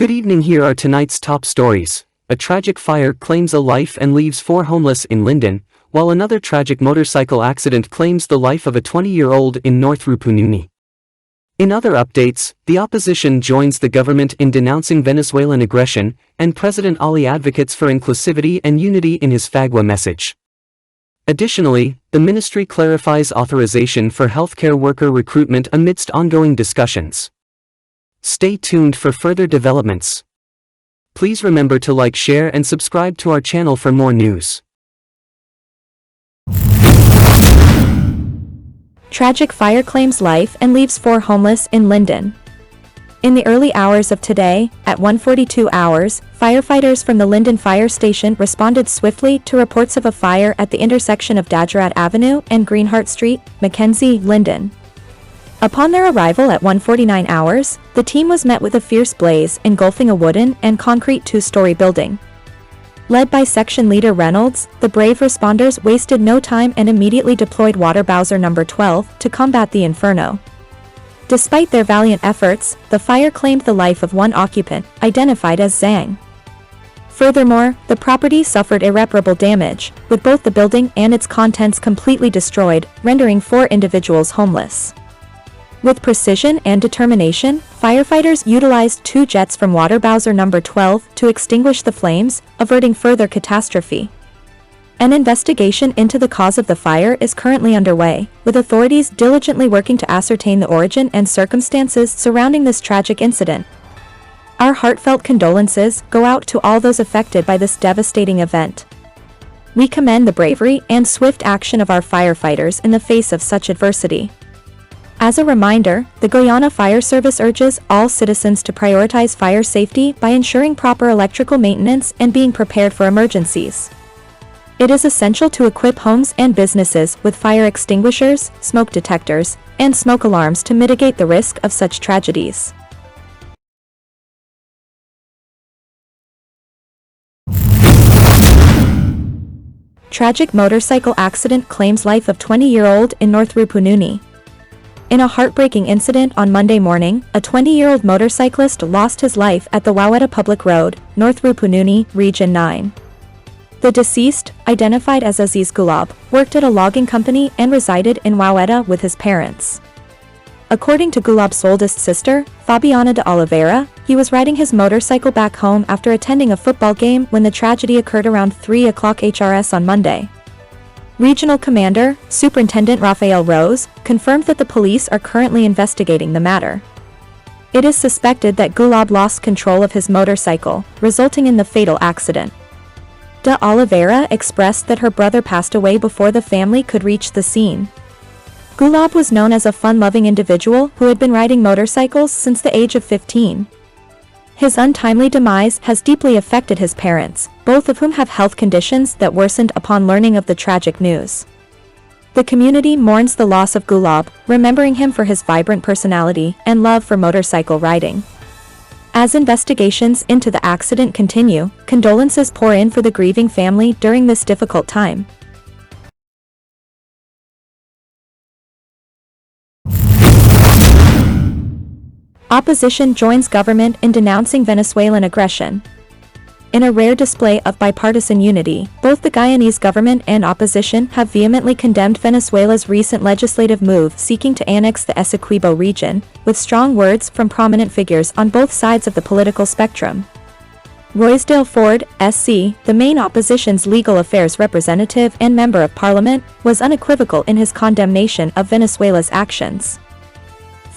Good evening, here are tonight's top stories. A tragic fire claims a life and leaves 4 homeless in Linden, while another tragic motorcycle accident claims the life of a 20-year-old in North Rupununi. In other updates, the opposition joins the government in denouncing Venezuelan aggression, and President Ali advocates for inclusivity and unity in his Fagwa message. Additionally, the ministry clarifies authorization for healthcare worker recruitment amidst ongoing discussions. Stay tuned for further developments. Please remember to like, share and subscribe to our channel for more news. Tragic fire claims life and leaves 4 homeless in Linden. In the early hours of today, at 1:42 hours, firefighters from the Linden Fire Station responded swiftly to reports of a fire at the intersection of Dajarat Avenue and Greenheart Street, Mackenzie, Linden. Upon their arrival at 1:49 hours, the team was met with a fierce blaze engulfing a wooden and concrete 2-story building. Led by Section Leader Reynolds, the brave responders wasted no time and immediately deployed Water Bowser No. 12 to combat the inferno. Despite their valiant efforts, the fire claimed the life of one occupant, identified as Zhang. Furthermore, the property suffered irreparable damage, with both the building and its contents completely destroyed, rendering 4 individuals homeless. With precision and determination, firefighters utilized 2 jets from Water Bowser No. 12 to extinguish the flames, averting further catastrophe. An investigation into the cause of the fire is currently underway, with authorities diligently working to ascertain the origin and circumstances surrounding this tragic incident. Our heartfelt condolences go out to all those affected by this devastating event. We commend the bravery and swift action of our firefighters in the face of such adversity. As a reminder, the Guyana Fire Service urges all citizens to prioritize fire safety by ensuring proper electrical maintenance and being prepared for emergencies. It is essential to equip homes and businesses with fire extinguishers, smoke detectors, and smoke alarms to mitigate the risk of such tragedies. Tragic motorcycle accident claims life of 20-year-old in North Rupununi. In a heartbreaking incident on Monday morning, a 20-year-old motorcyclist lost his life at the Waweta Public Road, North Rupununi, Region 9. The deceased, identified as Aziz Gulab, worked at a logging company and resided in Waweta with his parents. According to Gulab's oldest sister, Fabiana de Oliveira, he was riding his motorcycle back home after attending a football game when the tragedy occurred around 3 o'clock HRS on Monday. Regional Commander, Superintendent Rafael Rose, confirmed that the police are currently investigating the matter. It is suspected that Gulab lost control of his motorcycle, resulting in the fatal accident. De Oliveira expressed that her brother passed away before the family could reach the scene. Gulab was known as a fun-loving individual who had been riding motorcycles since the age of 15. His untimely demise has deeply affected his parents, both of whom have health conditions that worsened upon learning of the tragic news. The community mourns the loss of Gulab, remembering him for his vibrant personality and love for motorcycle riding. As investigations into the accident continue, condolences pour in for the grieving family during this difficult time. Opposition joins government in denouncing Venezuelan aggression. In a rare display of bipartisan unity, both the Guyanese government and opposition have vehemently condemned Venezuela's recent legislative move seeking to annex the Essequibo region, with strong words from prominent figures on both sides of the political spectrum. Roysdale Ford, SC, the main opposition's legal affairs representative and member of parliament, was unequivocal in his condemnation of Venezuela's actions.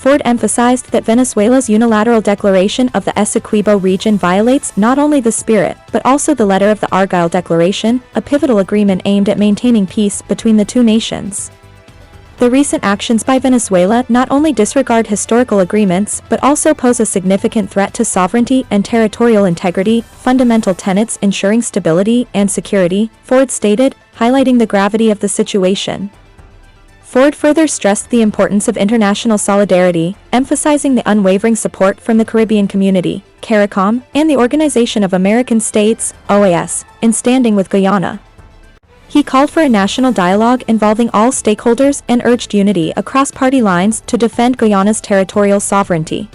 Ford emphasized that Venezuela's unilateral declaration of the Essequibo region violates not only the spirit but also the letter of the Argyle Declaration, a pivotal agreement aimed at maintaining peace between the 2 nations. The recent actions by Venezuela not only disregard historical agreements but also pose a significant threat to sovereignty and territorial integrity, fundamental tenets ensuring stability and security, Ford stated, highlighting the gravity of the situation. Ford further stressed the importance of international solidarity, emphasizing the unwavering support from the Caribbean Community, CARICOM, and the Organization of American States, OAS, in standing with Guyana. He called for a national dialogue involving all stakeholders and urged unity across party lines to defend Guyana's territorial sovereignty.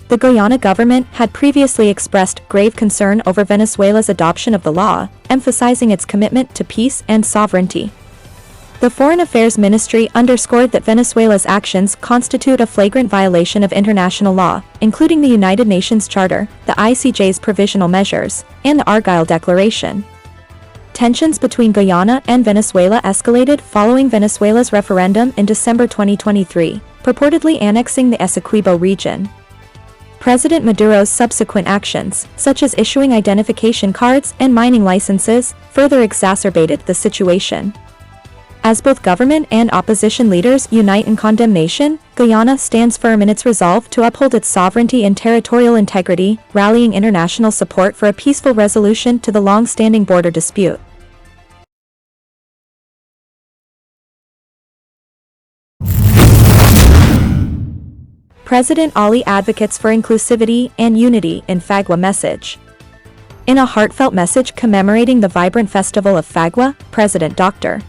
The Guyana government had previously expressed grave concern over Venezuela's adoption of the law, emphasizing its commitment to peace and sovereignty. The Foreign Affairs Ministry underscored that Venezuela's actions constitute a flagrant violation of international law, including the United Nations Charter, the ICJ's provisional measures, and the Argyll Declaration. Tensions between Guyana and Venezuela escalated following Venezuela's referendum in December 2023, purportedly annexing the Essequibo region. President Maduro's subsequent actions, such as issuing identification cards and mining licenses, further exacerbated the situation. As both government and opposition leaders unite in condemnation, Guyana stands firm in its resolve to uphold its sovereignty and territorial integrity, rallying international support for a peaceful resolution to the long-standing border dispute. President Ali advocates for inclusivity and unity in Fagwa message. In a heartfelt message commemorating the vibrant festival of Fagwa, President Dr.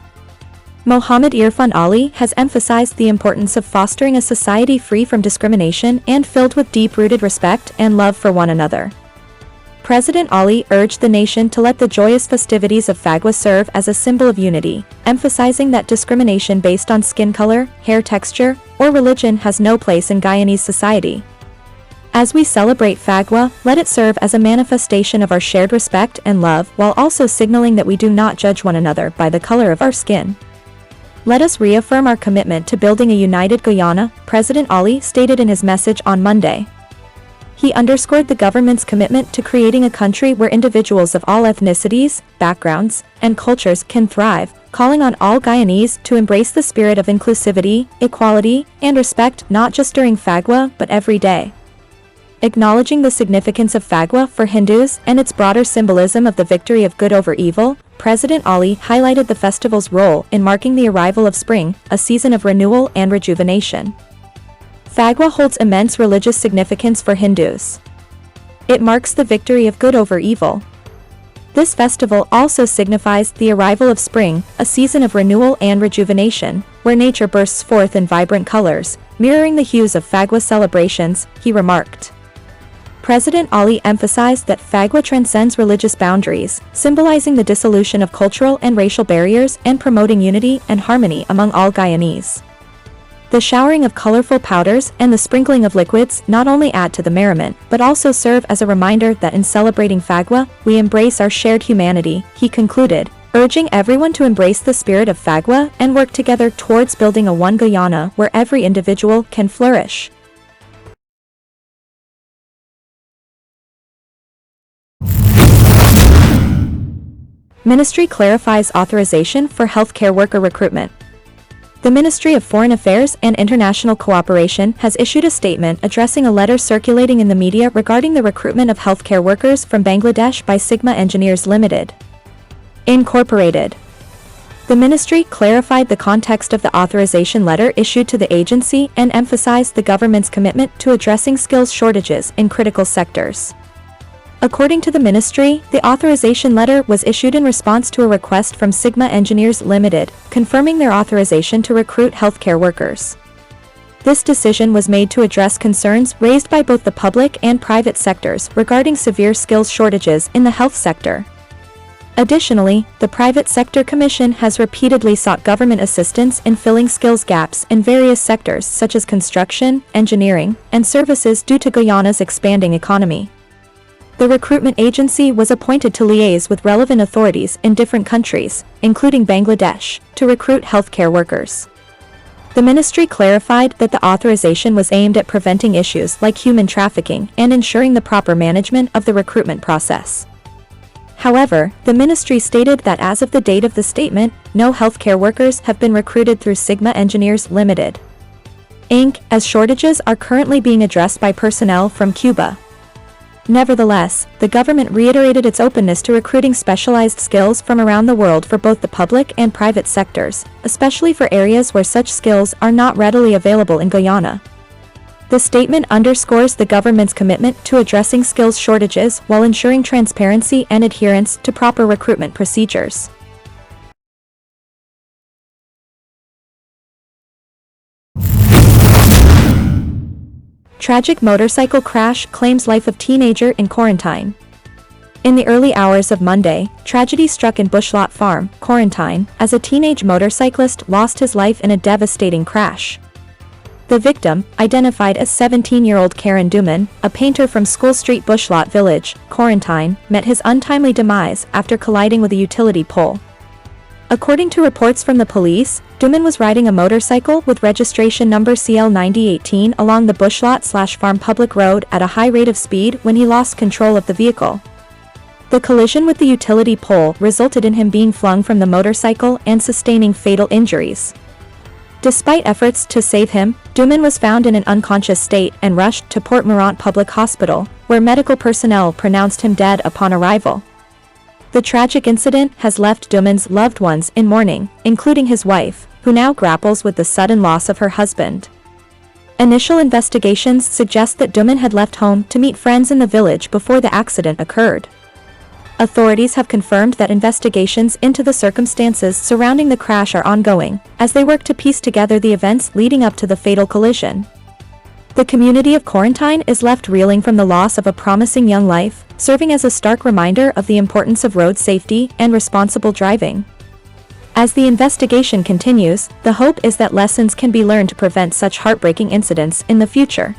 Mohammed Irfan Ali has emphasized the importance of fostering a society free from discrimination and filled with deep-rooted respect and love for one another. President Ali urged the nation to let the joyous festivities of Fagwa serve as a symbol of unity, emphasizing that discrimination based on skin color, hair texture, or religion has no place in Guyanese society. As we celebrate Fagwa, let it serve as a manifestation of our shared respect and love while also signaling that we do not judge one another by the color of our skin. Let us reaffirm our commitment to building a united Guyana, President Ali stated in his message on Monday. He underscored the government's commitment to creating a country where individuals of all ethnicities, backgrounds, and cultures can thrive, calling on all Guyanese to embrace the spirit of inclusivity, equality, and respect not just during Fagwa but every day. Acknowledging the significance of Fagwa for Hindus and its broader symbolism of the victory of good over evil, President Ali highlighted the festival's role in marking the arrival of spring, a season of renewal and rejuvenation. Fagwa holds immense religious significance for Hindus. It marks the victory of good over evil. This festival also signifies the arrival of spring, a season of renewal and rejuvenation, where nature bursts forth in vibrant colors, mirroring the hues of Fagwa celebrations, he remarked. President Ali emphasized that Fagwa transcends religious boundaries, symbolizing the dissolution of cultural and racial barriers and promoting unity and harmony among all Guyanese. The showering of colorful powders and the sprinkling of liquids not only add to the merriment, but also serve as a reminder that in celebrating Fagwa, we embrace our shared humanity, he concluded, urging everyone to embrace the spirit of Fagwa and work together towards building a one Guyana where every individual can flourish. Ministry clarifies authorization for healthcare worker recruitment. The Ministry of Foreign Affairs and International Cooperation has issued a statement addressing a letter circulating in the media regarding the recruitment of healthcare workers from Bangladesh by Sigma Engineers Limited, Incorporated. The ministry clarified the context of the authorization letter issued to the agency and emphasized the government's commitment to addressing skills shortages in critical sectors. According to the ministry, the authorization letter was issued in response to a request from Sigma Engineers Limited, confirming their authorization to recruit healthcare workers. This decision was made to address concerns raised by both the public and private sectors regarding severe skills shortages in the health sector. Additionally, the Private Sector Commission has repeatedly sought government assistance in filling skills gaps in various sectors such as construction, engineering, and services due to Guyana's expanding economy. The recruitment agency was appointed to liaise with relevant authorities in different countries, including Bangladesh, to recruit healthcare workers. The ministry clarified that the authorization was aimed at preventing issues like human trafficking and ensuring the proper management of the recruitment process. However, the ministry stated that as of the date of the statement, no healthcare workers have been recruited through Sigma Engineers Limited, Inc., as shortages are currently being addressed by personnel from Cuba. Nevertheless, the government reiterated its openness to recruiting specialized skills from around the world for both the public and private sectors, especially for areas where such skills are not readily available in Guyana. The statement underscores the government's commitment to addressing skills shortages while ensuring transparency and adherence to proper recruitment procedures. Tragic motorcycle crash claims life of teenager in quarantine. In the early hours of Monday, tragedy struck in Bushlot Farm, Quarantine, as a teenage motorcyclist lost his life in a devastating crash. The victim, identified as 17-year-old Karen Duman, a painter from School Street Bushlot Village, Quarantine, met his untimely demise after colliding with a utility pole. According to reports from the police, Duman was riding a motorcycle with registration number CL9018 along the Bushlot/Farm public road at a high rate of speed when he lost control of the vehicle. The collision with the utility pole resulted in him being flung from the motorcycle and sustaining fatal injuries. Despite efforts to save him, Duman was found in an unconscious state and rushed to Port Morant Public Hospital, where medical personnel pronounced him dead upon arrival. The tragic incident has left Duman's loved ones in mourning, including his wife, who now grapples with the sudden loss of her husband. Initial investigations suggest that Duman had left home to meet friends in the village before the accident occurred. Authorities have confirmed that investigations into the circumstances surrounding the crash are ongoing, as they work to piece together the events leading up to the fatal collision. The community of Quarantine is left reeling from the loss of a promising young life, serving as a stark reminder of the importance of road safety and responsible driving. As the investigation continues, the hope is that lessons can be learned to prevent such heartbreaking incidents in the future.